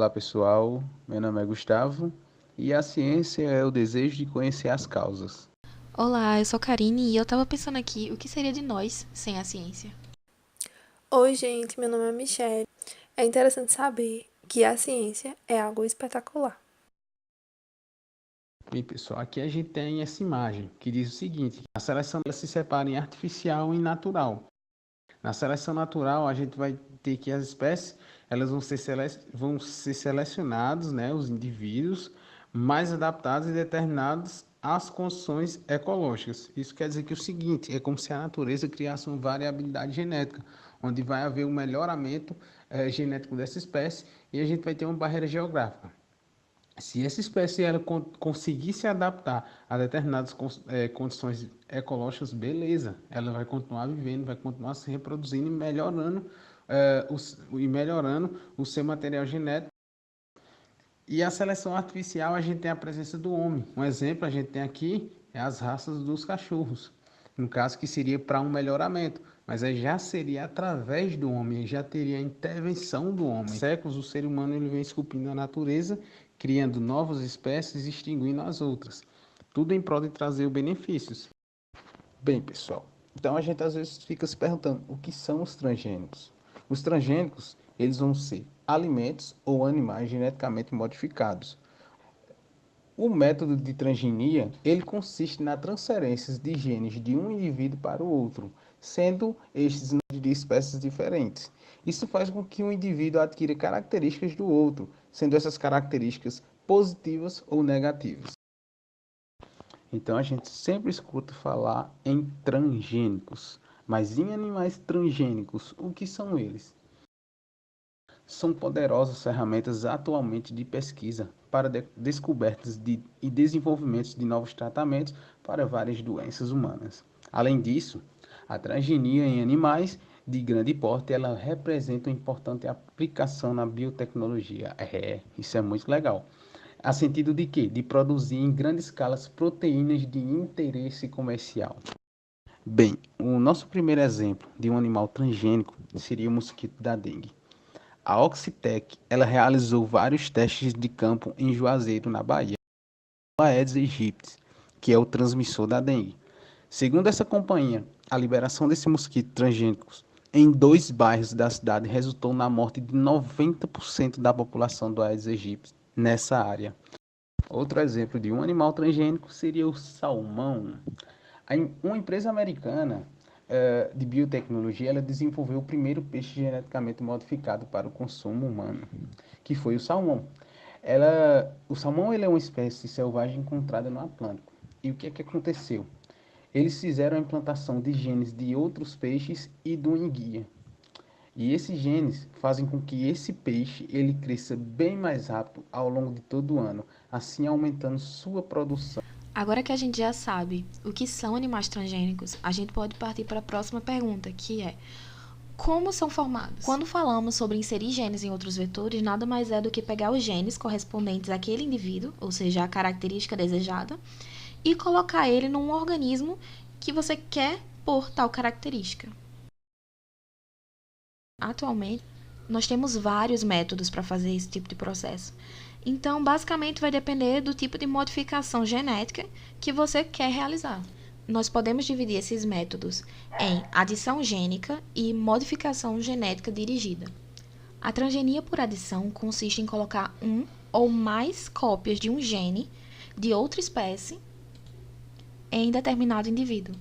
Olá pessoal, meu nome é Gustavo e a ciência é o desejo de conhecer as causas. Olá, eu sou Karine e eu tava pensando aqui o que seria de nós sem a ciência. Oi, gente, meu nome é Michelle. É interessante saber que a ciência é algo espetacular. Bem pessoal, aqui a gente tem essa imagem que diz o seguinte: a seleção ela se separa em artificial e natural. Na seleção natural a gente vai ter que as espécies elas vão ser selecionados, né, os indivíduos mais adaptados e determinados às condições ecológicas. Isso quer dizer que o seguinte, é como se a natureza criasse uma variabilidade genética, onde vai haver um melhoramento genético dessa espécie e a gente vai ter uma barreira geográfica. Se essa espécie ela conseguir se adaptar a determinadas condições ecológicas, beleza, ela vai continuar vivendo, vai continuar se reproduzindo e melhorando o seu material genético. E a seleção artificial, a gente tem a presença do homem. Um exemplo a gente tem aqui é as raças dos cachorros, no caso que seria para um melhoramento, mas aí já seria através do homem, já teria a intervenção do homem. Há séculos o ser humano ele vem esculpindo a natureza, criando novas espécies e extinguindo as outras. Tudo em prol de trazer benefícios. Bem, pessoal, então a gente às vezes fica se perguntando o que são os transgênicos. Os transgênicos, eles vão ser alimentos ou animais geneticamente modificados. O método de transgenia, ele consiste na transferência de genes de um indivíduo para o outro, sendo estes de espécies diferentes. Isso faz com que um indivíduo adquira características do outro, sendo essas características positivas ou negativas. Então a gente sempre escuta falar em transgênicos, mas em animais transgênicos, o que são eles? São poderosas ferramentas atualmente de pesquisa para descobertas e desenvolvimentos de novos tratamentos para várias doenças humanas. Além disso, a transgenia em animais de grande porte ela representa uma importante aplicação na biotecnologia. Isso é muito legal. A sentido de quê? De produzir em grande escala proteínas de interesse comercial. Bem, o nosso primeiro exemplo de um animal transgênico seria o mosquito da dengue. A Oxitec, ela realizou vários testes de campo em Juazeiro, na Bahia, com a Aedes aegypti, que é o transmissor da dengue. Segundo essa companhia, a liberação desse mosquito transgênico em 2 bairros da cidade resultou na morte de 90% da população do Aedes aegypti nessa área. Outro exemplo de um animal transgênico seria o salmão. Uma empresa americana de biotecnologia ela desenvolveu o primeiro peixe geneticamente modificado para o consumo humano, que foi o salmão. O salmão ele é uma espécie selvagem encontrada no Atlântico. E o que é que aconteceu? Eles fizeram a implantação de genes de outros peixes e do enguia. E esses genes fazem com que esse peixe ele cresça bem mais rápido ao longo de todo o ano, assim aumentando sua produção. Agora que a gente já sabe o que são animais transgênicos, a gente pode partir para a próxima pergunta, que é: como são formados? Quando falamos sobre inserir genes em outros vetores, nada mais é do que pegar os genes correspondentes àquele indivíduo, ou seja, a característica desejada, e colocar ele num organismo que você quer por tal característica. Atualmente, nós temos vários métodos para fazer esse tipo de processo. Então, basicamente, vai depender do tipo de modificação genética que você quer realizar. Nós podemos dividir esses métodos em adição gênica e modificação genética dirigida. A transgenia por adição consiste em colocar um ou mais cópias de um gene de outra espécie em determinado indivíduo.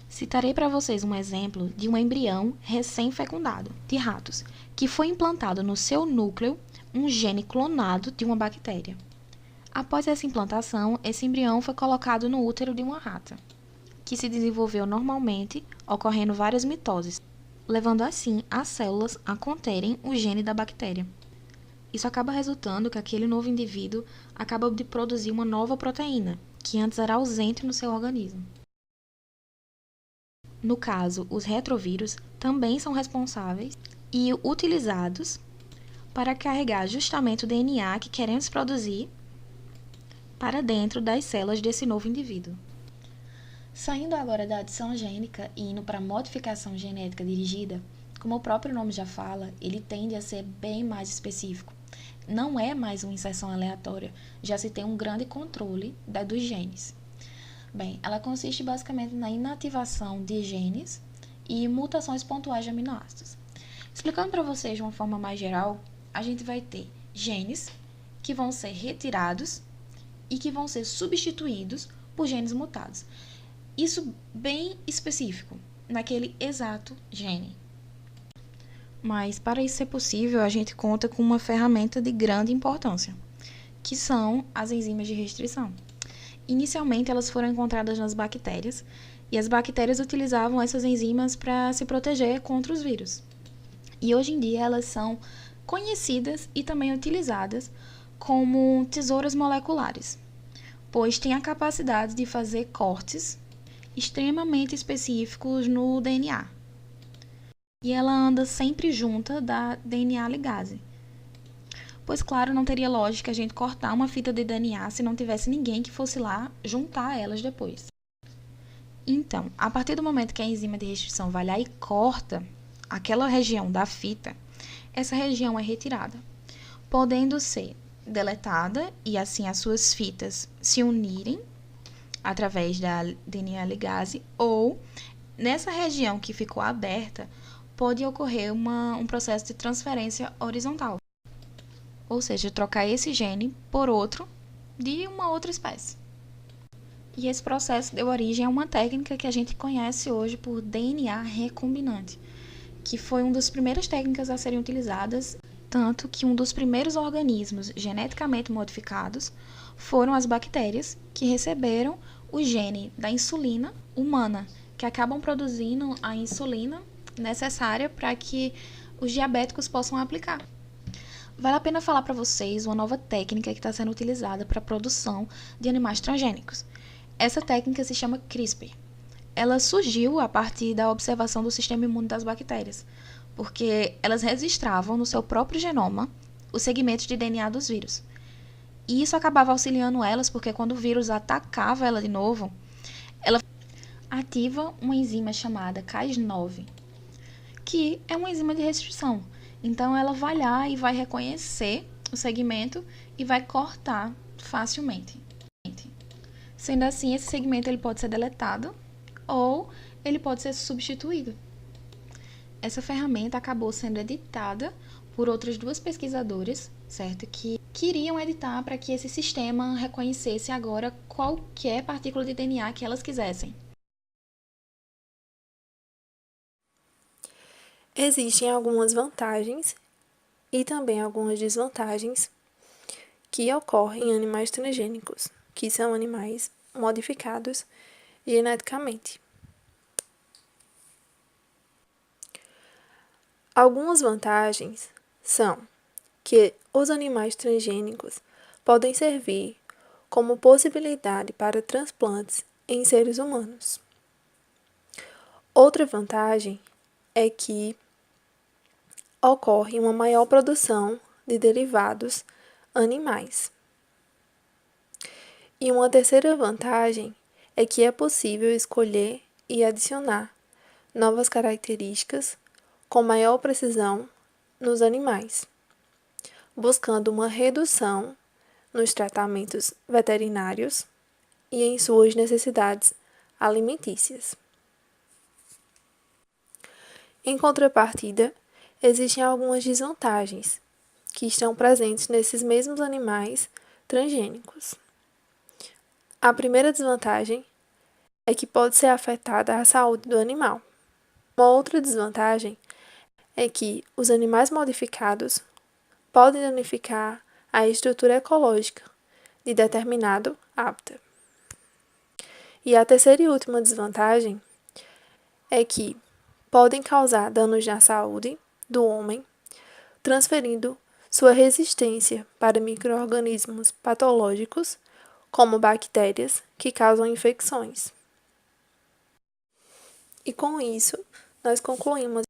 Citarei para vocês um exemplo de um embrião recém-fecundado, de ratos, que foi implantado no seu núcleo um gene clonado de uma bactéria. Após essa implantação, esse embrião foi colocado no útero de uma rata, que se desenvolveu normalmente, ocorrendo várias mitoses, levando assim as células a conterem o gene da bactéria. Isso acaba resultando que aquele novo indivíduo acaba de produzir uma nova proteína, que antes era ausente no seu organismo. No caso, os retrovírus também são responsáveis e utilizados para carregar justamente o DNA que queremos produzir para dentro das células desse novo indivíduo. Saindo agora da adição gênica e indo para a modificação genética dirigida, como o próprio nome já fala, ele tende a ser bem mais específico. não é mais uma inserção aleatória, já se tem um grande controle dos genes. Bem, ela consiste basicamente na inativação de genes e mutações pontuais de aminoácidos. Explicando para vocês de uma forma mais geral, a gente vai ter genes que vão ser retirados e que vão ser substituídos por genes mutados. Isso bem específico, naquele exato gene. Mas para isso ser possível, a gente conta com uma ferramenta de grande importância, que são as enzimas de restrição. Inicialmente, elas foram encontradas nas bactérias, e as bactérias utilizavam essas enzimas para se proteger contra os vírus. E hoje em dia, elas são conhecidas e também utilizadas como tesouras moleculares, pois têm a capacidade de fazer cortes extremamente específicos no DNA. E ela anda sempre junta da DNA ligase. Pois, claro, não teria lógica a gente cortar uma fita de DNA se não tivesse ninguém que fosse lá juntar elas depois. Então, a partir do momento que a enzima de restrição vai lá e corta aquela região da fita, essa região é retirada, podendo ser deletada e assim as suas fitas se unirem através da DNA ligase, ou nessa região que ficou aberta, pode ocorrer um processo de transferência horizontal, ou seja, trocar esse gene por outro de uma outra espécie. E esse processo deu origem a uma técnica que a gente conhece hoje por DNA recombinante, que foi uma das primeiras técnicas a serem utilizadas, tanto que um dos primeiros organismos geneticamente modificados foram as bactérias, que receberam o gene da insulina humana, que acabam produzindo a insulina necessária para que os diabéticos possam aplicar. Vale a pena falar para vocês uma nova técnica que está sendo utilizada para a produção de animais transgênicos. Essa técnica se chama CRISPR. Ela surgiu a partir da observação do sistema imune das bactérias, porque elas registravam no seu próprio genoma os segmentos de DNA dos vírus. E isso acabava auxiliando elas, porque quando o vírus atacava ela de novo, ela ativa uma enzima chamada Cas9, que é uma enzima de restrição. Então, ela vai lá e vai reconhecer o segmento e vai cortar facilmente. Sendo assim, esse segmento ele pode ser deletado ou ele pode ser substituído. Essa ferramenta acabou sendo editada por outras duas pesquisadoras, certo? Que queriam editar para que esse sistema reconhecesse agora qualquer partícula de DNA que elas quisessem. Existem algumas vantagens e também algumas desvantagens que ocorrem em animais transgênicos, que são animais modificados geneticamente. Algumas vantagens são que os animais transgênicos podem servir como possibilidade para transplantes em seres humanos. Outra vantagem é que ocorre uma maior produção de derivados animais. E uma terceira vantagem é que é possível escolher e adicionar novas características com maior precisão nos animais, buscando uma redução nos tratamentos veterinários e em suas necessidades alimentícias. Em contrapartida, existem algumas desvantagens que estão presentes nesses mesmos animais transgênicos. A primeira desvantagem é que pode ser afetada a saúde do animal. Uma outra desvantagem é que os animais modificados podem danificar a estrutura ecológica de determinado hábitat. E a terceira e última desvantagem é que podem causar danos na saúde do homem, transferindo sua resistência para micro-organismos patológicos, como bactérias que causam infecções. E com isso, nós concluímos